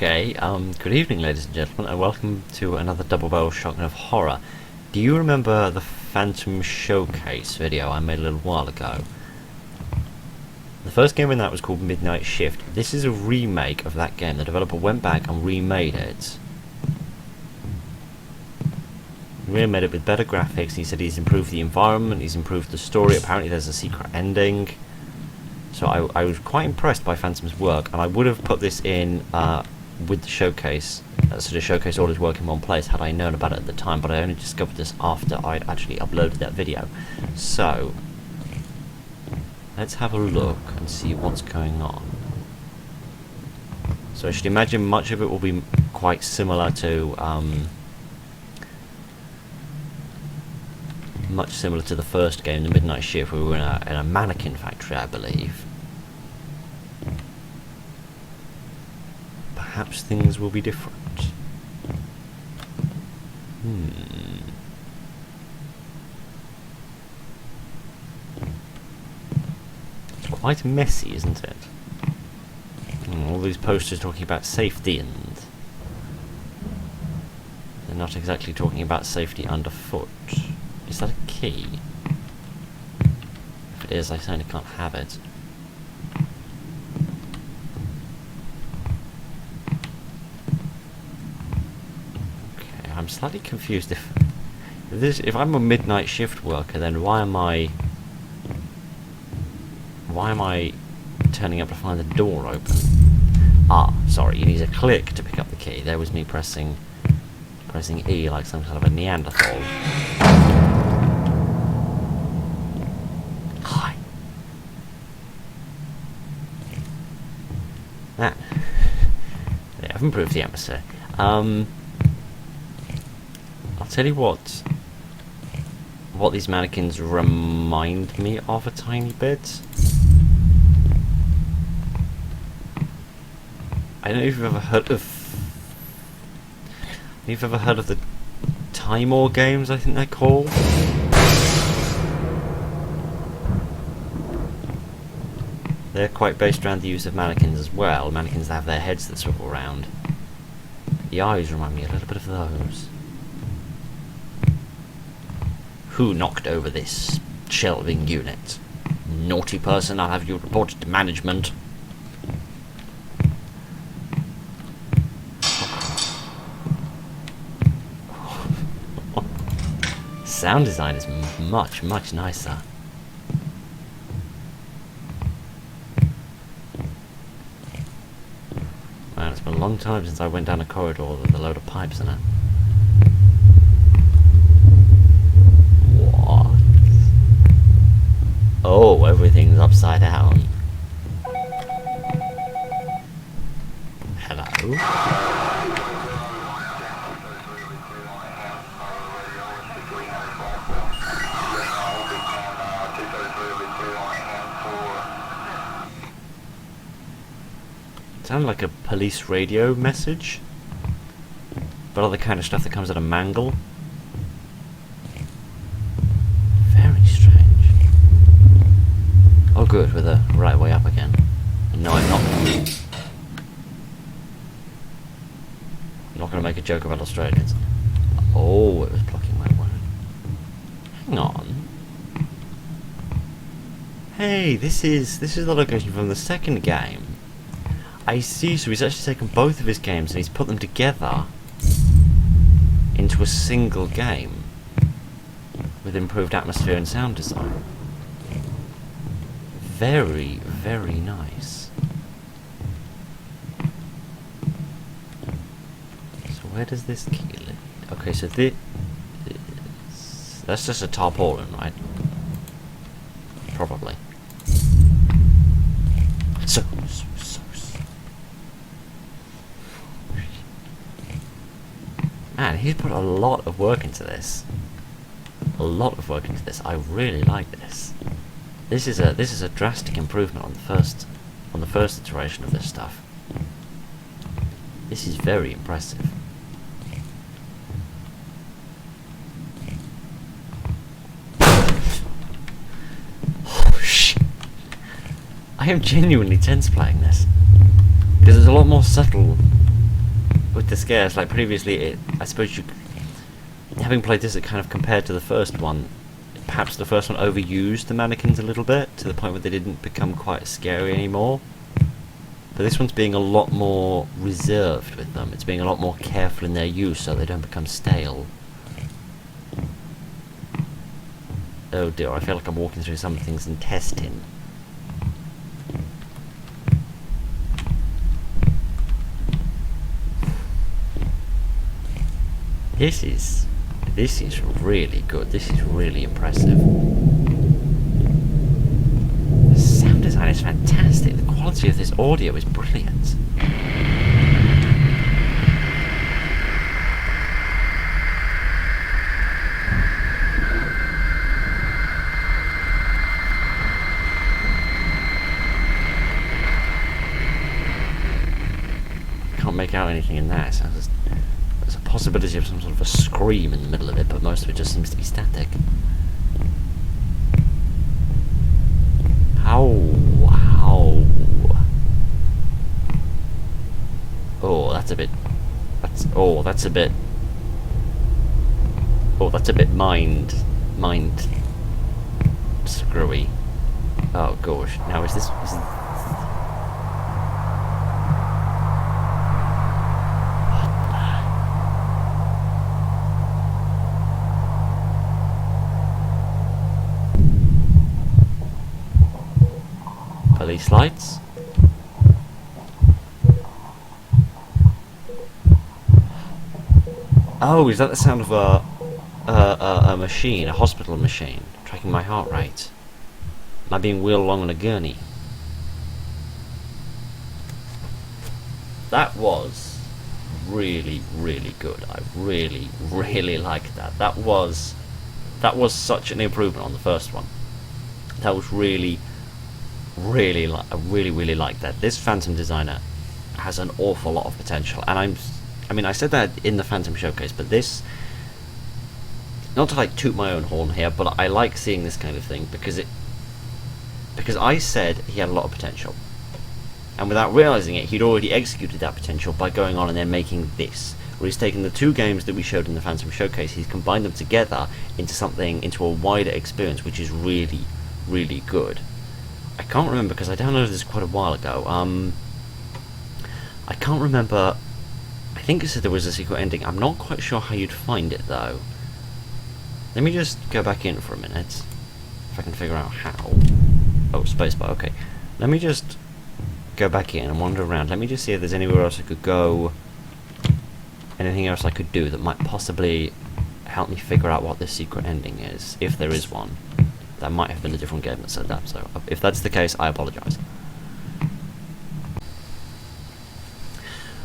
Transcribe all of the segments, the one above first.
Okay, good evening ladies and gentlemen, and welcome to another double barrel shotgun of horror. Do you remember the Phantom Showcase video I made a little while ago? The first game in that was called Midnight Shift. This is a remake of that game. The developer went back and remade it. Remade it with better graphics. He said he's improved the environment, he's improved the story. Apparently there's a secret ending. So I was quite impressed by Phantom's work, and I would have put this in with the showcase, so the showcase all is work in one place, had I known about it at the time, but I only discovered this after I'd actually uploaded that video. So, let's have a look and see what's going on. So I should imagine much of it will be quite similar to, the first game, the Midnight Shift, where we were in a mannequin factory, I believe. Perhaps things will be different. It's quite messy, isn't it? All these posters talking about safety, and they're not exactly talking about safety underfoot. Is that a key? If it is, I certainly can't have it. Okay, I'm slightly confused. If I'm a midnight shift worker, then why am I turning up to find the door open? Ah, sorry, you need a click to pick up the key. There was me pressing E like some kind of a Neanderthal. Hi. That. Yeah, I've improved the atmosphere. I'll tell you what these mannequins remind me of a tiny bit. I don't know if you've ever heard of the Timor games, I think they're called. They're quite based around the use of mannequins as well. Mannequins that have their heads that swivel around. The eyes remind me a little bit of those. Who knocked over this shelving unit? Naughty person, I'll have you reported to management. Sound design is much nicer. Man, it's been a long time since I went down a corridor with a load of pipes in it. What? Oh, everything's upside down. Hello? Sounded like a police radio message, but all the kind of stuff that comes out of Mangle. Very strange. Oh good, we're the right way up again. No, I'm not. I'm not going to make a joke about Australians. Oh, it was blocking my way. Hang on. Hey, this is the location from the second game. I see, so he's actually taken both of his games and he's put them together into a single game with improved atmosphere and sound design. Very, very nice. So where does this key lead? Okay, so that's just a tarpaulin, right? Probably. So man, he's put a lot of work into this. A lot of work into this. I really like this. This is a drastic improvement on the first iteration of this stuff. This is very impressive. Oh shit! I am genuinely tense playing this because it's a lot more subtle with the scares. Like previously, I suppose having played this, it kind of compared to the first one. Perhaps the first one overused the mannequins a little bit to the point where they didn't become quite scary anymore. But this one's being a lot more reserved with them. It's being a lot more careful in their use so they don't become stale. Oh dear, I feel like I'm walking through something's intestine. This is really good. This is really impressive. The sound design is fantastic. The quality of this audio is brilliant. Can't make out anything in that. There's a possibility of some sort of a scream in the middle of it, but most of it just seems to be static. How? Oh, that's a bit mind screwy. Oh gosh, now is this police lights? Oh, is that the sound of a machine, a hospital machine, tracking my heart rate? Am I being wheeled along on a gurney? That was really, really good. I really, really liked that. That was such an improvement on the first one. That was really I really like that. This Phantom designer has an awful lot of potential, and I mean I said that in the Phantom showcase, but this, not to like toot my own horn here, but I like seeing this kind of thing because I said he had a lot of potential, and without realizing it, he'd already executed that potential by going on and then making this, where he's taken the two games that we showed in the Phantom showcase, he's combined them together into a wider experience, which is really, really good. I can't remember because I downloaded this quite a while ago. I can't remember. I think it said there was a secret ending. I'm not quite sure how you'd find it though. Let me just go back in for a minute, if I can figure out how. Oh, spacebar. Okay. Let me just go back in and wander around. Let me just see if there's anywhere else I could go. Anything else I could do that might possibly help me figure out what this secret ending is, if there is one. That might have been a different game that said that, so if that's the case, I apologise.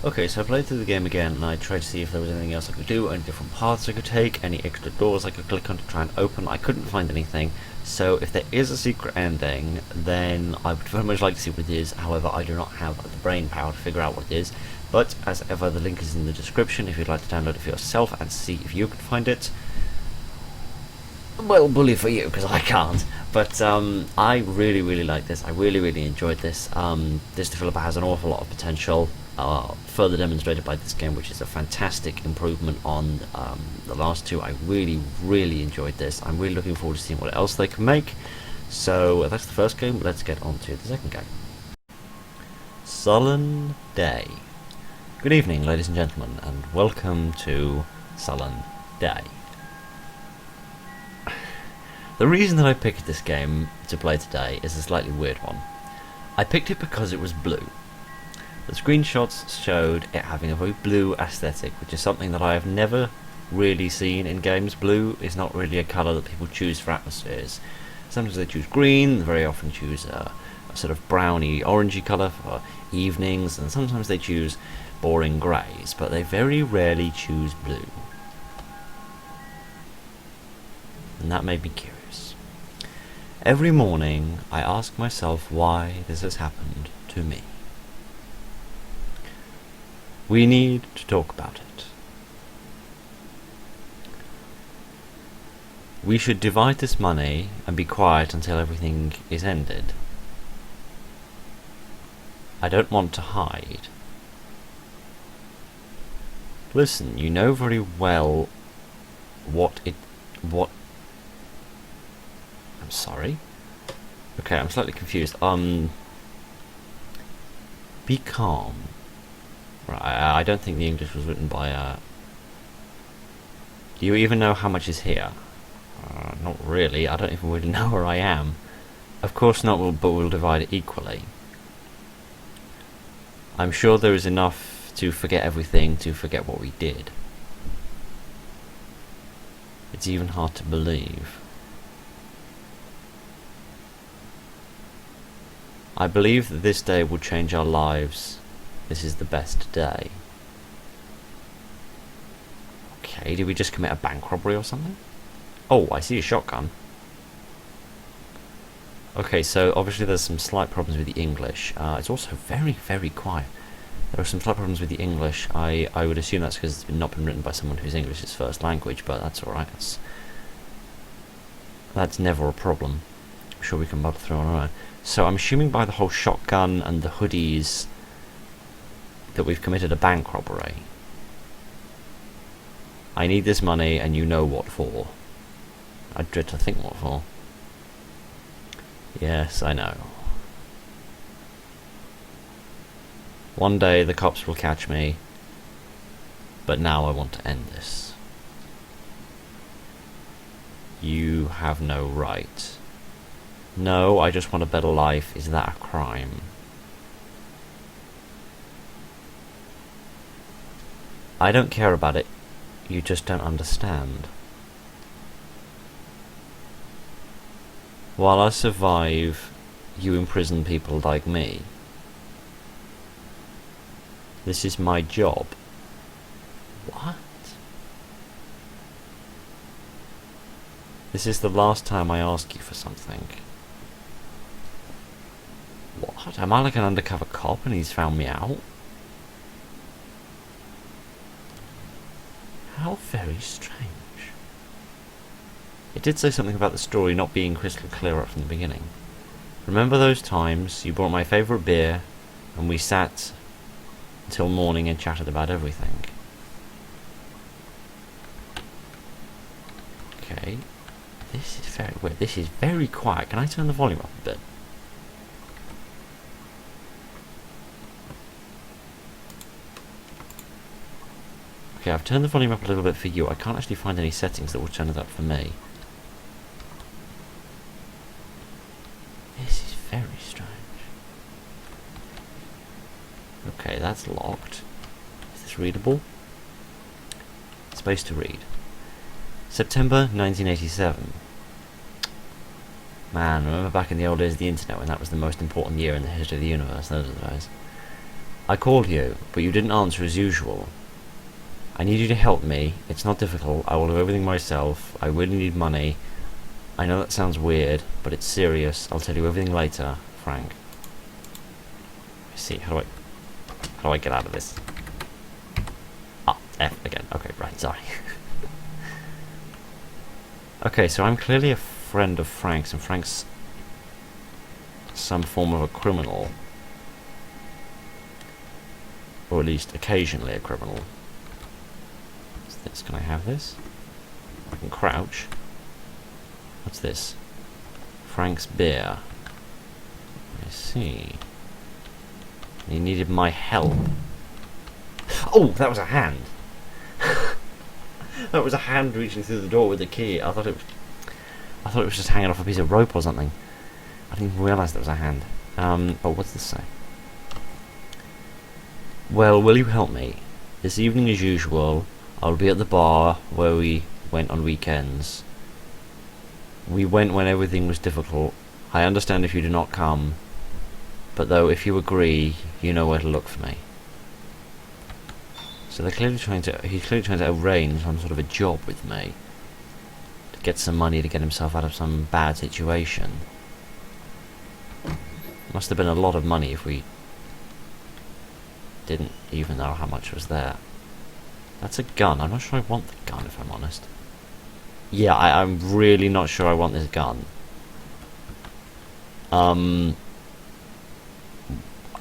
Okay, so I played through the game again, and I tried to see if there was anything else I could do, any different paths I could take, any extra doors I could click on to try and open. I couldn't find anything, so if there is a secret ending, then I would very much like to see what it is. However, I do not have the brain power to figure out what it is, but as ever, the link is in the description if you'd like to download it for yourself and see if you can find it. Well, bully for you, because I can't. But I really like this. I really enjoyed this. This developer has an awful lot of potential, further demonstrated by this game, which is a fantastic improvement on the last two. I really enjoyed this. I'm really looking forward to seeing what else they can make. So that's the first game. Let's get on to the second game. Sullen Day. Good evening, ladies and gentlemen, and welcome to Sullen Day. The reason that I picked this game to play today is a slightly weird one. I picked it because it was blue. The screenshots showed it having a very blue aesthetic, which is something that I have never really seen in games. Blue is not really a colour that people choose for atmospheres. Sometimes they choose green, very often choose a sort of browny, orangey colour for evenings, and sometimes they choose boring greys, but they very rarely choose blue. And that made me curious. Every morning I ask myself why this has happened to me. We need to talk about it. We should divide this money and be quiet until everything is ended. I don't want to hide. Listen, you know very well what... I'm sorry? Okay, I'm slightly confused. Be calm. Right, I don't think the English was written by, Do you even know how much is here? Not really. I don't even really know where I am. Of course not, but we'll divide it equally. I'm sure there is enough to forget everything, to forget what we did. It's even hard to believe. I believe that this day will change our lives. This is the best day. Okay, did we just commit a bank robbery or something? Oh, I see a shotgun. Okay, so obviously there's some slight problems with the English. It's also very, very quiet. There are some slight problems with the English. I would assume that's because it's not been written by someone whose English is first language, but that's alright. That's never a problem. I'm sure we can muddle through on our own. So I'm assuming by the whole shotgun and the hoodies that we've committed a bank robbery. I need this money, and you know what for. I dread to think what for. Yes, I know. One day the cops will catch me, but now I want to end this. You have no right. No, I just want a better life. Is that a crime? I don't care about it. You just don't understand. While I survive, you imprison people like me. This is my job. What? This is the last time I ask you for something. What? Am I like an undercover cop and he's found me out? How very strange. It did say something about the story not being crystal clear right from the beginning. Remember those times you brought my favourite beer and we sat until morning and chatted about everything? Okay. This is very weird. This is very quiet. Can I turn the volume up a bit? Okay, I've turned the volume up a little bit for you. I can't actually find any settings that will turn it up for me. This is very strange. Okay, that's locked. Is this readable? Space to read. September 1987. Man, remember back in the old days of the internet when that was the most important year in the history of the universe, those are the days. I called you, but you didn't answer as usual. I need you to help me. It's not difficult. I will do everything myself. I really need money. I know that sounds weird, but it's serious. I'll tell you everything later, Frank. I see. How do I get out of this? Ah, F again. Okay, right, sorry. Okay, so I'm clearly a friend of Frank's, and Frank's some form of a criminal. Or at least occasionally a criminal. What's this? Can I have this? I can crouch. What's this? Frank's beer. I see. He needed my help. Oh, that was a hand. That was a hand reaching through the door with the key. I thought it was just hanging off a piece of rope or something. I didn't even realise that was a hand. Oh, what's this say? Well, will you help me? This evening, as usual, I'll be at the bar where we went on weekends. We went when everything was difficult. I understand if you do not come, but though if you agree, you know where to look for me. So he's clearly trying to arrange some sort of a job with me. To get some money to get himself out of some bad situation. Must have been a lot of money if we didn't even know how much was there. That's a gun. I'm not sure I want the gun, if I'm honest. Yeah, I'm really not sure I want this gun.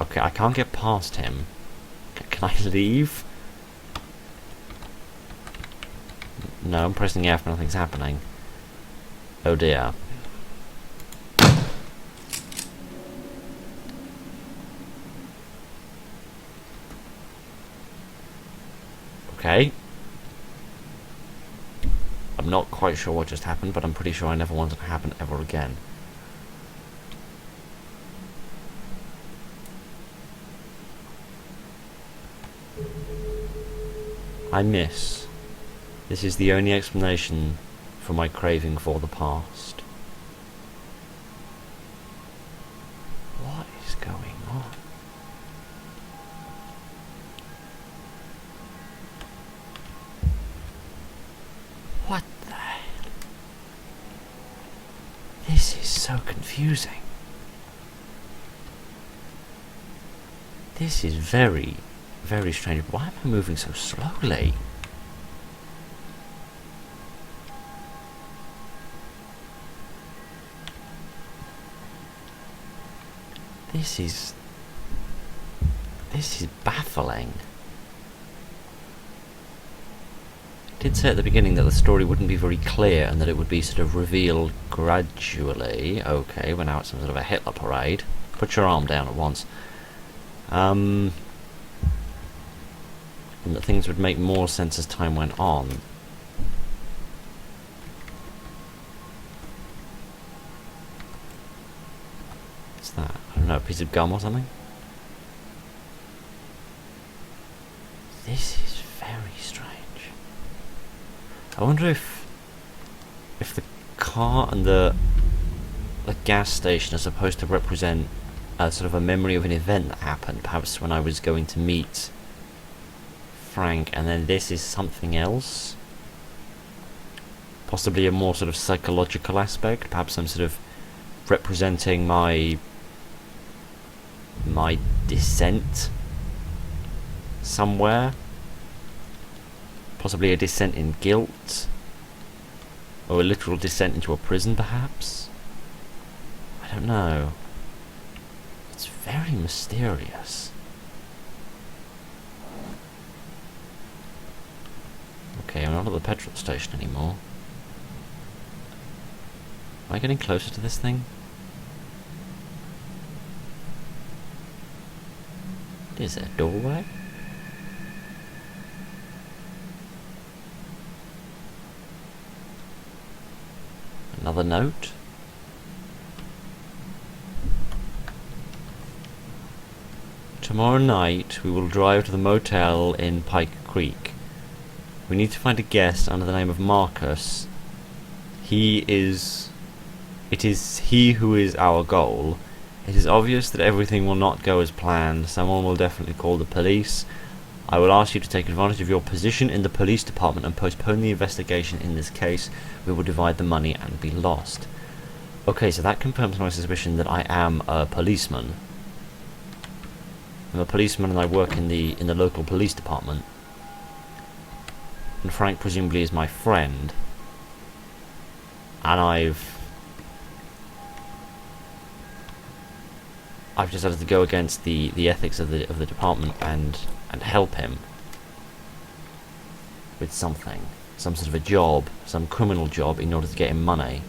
Okay, I can't get past him. Can I leave? No, I'm pressing F, but nothing's happening. Oh dear. Okay. I'm not quite sure what just happened, but I'm pretty sure I never want it to happen ever again. I miss. This is the only explanation for my craving for the past. What is going on? What the hell? This is so confusing. This is very, very strange. Why am I moving so slowly? This is baffling. I did say at the beginning that the story wouldn't be very clear and that it would be sort of revealed gradually. Okay, well now it's some sort of a Hitler parade. Put your arm down at once. And that things would make more sense as time went on. What's that? I don't know, a piece of gum or something? This is very strange. I wonder if the car and the gas station are supposed to represent sort of a memory of an event that happened, perhaps when I was going to meet Frank, and then this is something else. Possibly a more sort of psychological aspect. Perhaps I'm sort of representing my descent somewhere. Possibly a descent in guilt, or a literal descent into a prison, perhaps. I don't know. It's very mysterious. Okay, I'm not at the petrol station anymore. Am I getting closer to this thing? Is there a doorway? Another note? Tomorrow night we will drive to the motel in Pike Creek. We need to find a guest under the name of Marcus. It is he who is our goal. It is obvious that everything will not go as planned. Someone will definitely call the police. I will ask you to take advantage of your position in the police department and postpone the investigation in this case. We will divide the money and be lost. Okay, so that confirms my suspicion that I am a policeman. I'm a policeman and I work in the local police department. And Frank presumably is my friend. And I've decided to go against the ethics of the department and help him with something, some sort of a job, some criminal job, in order to get him money.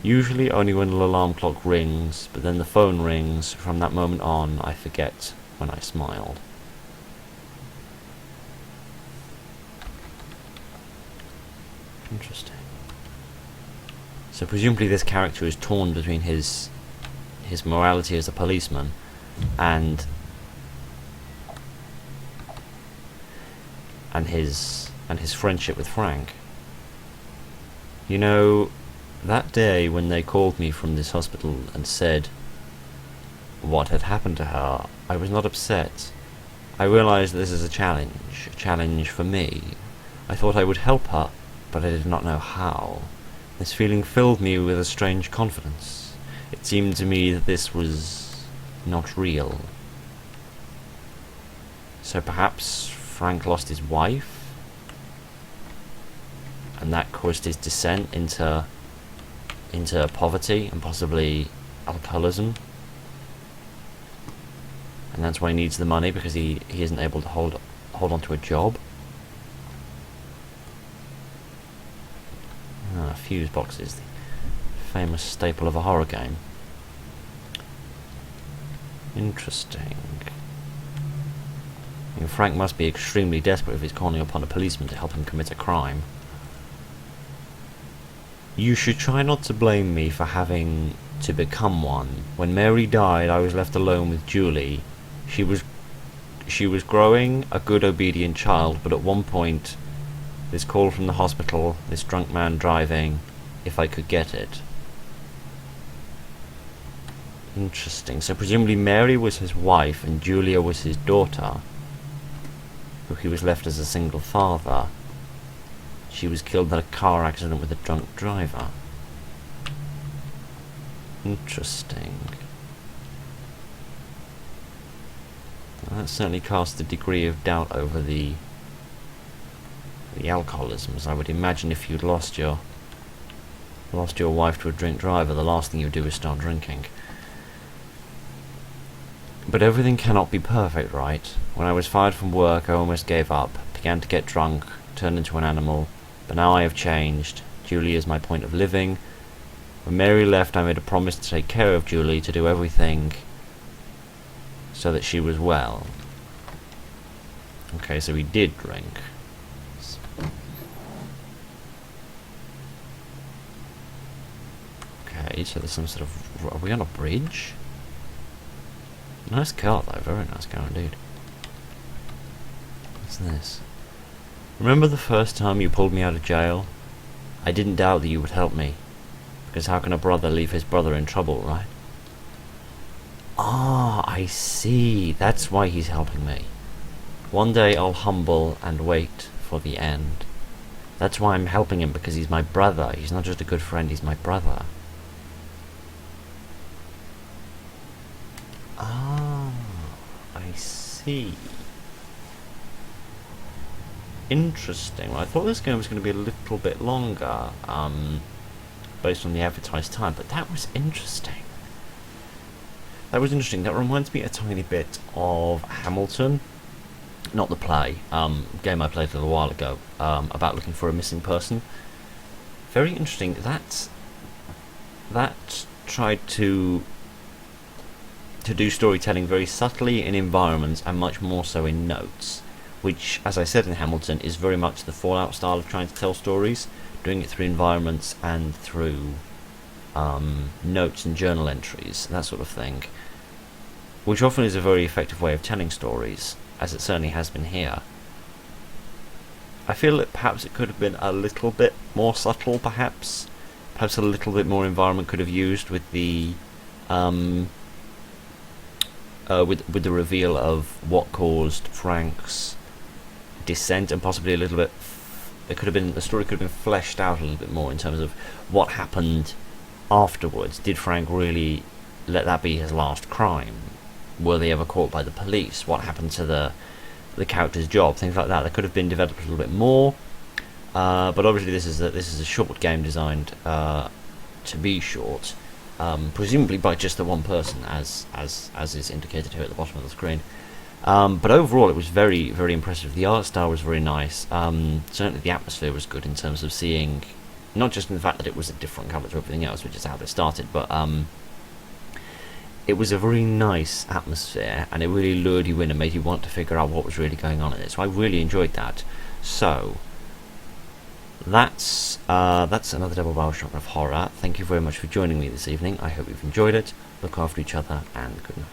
Usually only when the alarm clock rings, but then the phone rings. From that moment on, I forget when I smiled. Interesting. So presumably this character is torn between his morality as a policeman and his friendship with Frank. You know, that day when they called me from this hospital and said what had happened to her, I was not upset. I realized this is a challenge for me. I thought I would help her, but I did not know how. This feeling filled me with a strange confidence. It seemed to me that this was not real. So perhaps Frank lost his wife, and that caused his descent into poverty and possibly alcoholism. And that's why he needs the money, because he isn't able to hold on to a job. fuse boxes, the famous staple of a horror game. Interesting. I mean, Frank must be extremely desperate if he's calling upon a policeman to help him commit a crime. You should try not to blame me for having to become one. When Mary died, I was left alone with Julie. She was growing, a good, obedient child, but at one point, this call from the hospital, this drunk man driving, if I could get it. Interesting. So presumably Mary was his wife and Julia was his daughter, who he was left as a single father. She was killed in a car accident with a drunk driver. Interesting. Well, that certainly casts a degree of doubt over the alcoholism, as I would imagine if you'd lost your wife to a drink driver, the last thing you'd do is start drinking. But everything cannot be perfect, right? When I was fired from work, I almost gave up, began to get drunk, turned into an animal, but now I have changed. Julie is my point of living. When Mary left, I made a promise to take care of Julie, to do everything so that she was well. Okay, so he did drink. Okay, so there's some sort of... Are we on a bridge? Nice car though, very nice car indeed. What's this? Remember the first time you pulled me out of jail? I didn't doubt that you would help me. Because how can a brother leave his brother in trouble, right? Ah, I see. That's why he's helping me. One day I'll humble and wait for the end. That's why I'm helping him, because he's my brother. He's not just a good friend, he's my brother. Ah, I see. Interesting. Well, I thought this game was going to be a little bit longer, based on the advertised time, but that was interesting. That was interesting. That reminds me a tiny bit of Hamilton. Not the play, game I played a little while ago, about looking for a missing person. Very interesting. That tried to do storytelling very subtly in environments and much more so in notes, which, as I said in Hamilton, is very much the Fallout style of trying to tell stories, doing it through environments and through notes and journal entries, that sort of thing, which often is a very effective way of telling stories, as it certainly has been here. I feel that perhaps it could have been a little bit more subtle, perhaps a little bit more environment could have used with the with the reveal of what caused Frank's descent, and possibly a little bit. The story could have been fleshed out a little bit more in terms of what happened afterwards. Did Frank really let that be his last crime? Were they ever caught by the police? What happened to the character's job? Things like that. That could have been developed a little bit more. But obviously, this is a short game designed to be short. Presumably by just the one person, as is indicated here at the bottom of the screen. But overall, it was very, very impressive. The art style was very nice. Certainly, the atmosphere was good in terms of seeing, not just in the fact that it was a different colour to everything else, which is how they started, but it was a very nice atmosphere, and it really lured you in and made you want to figure out what was really going on in it. So I really enjoyed that. So that's another double barrel shotgun of horror. Thank you very much for joining me this evening. I hope you've enjoyed it. Look after each other, and good night.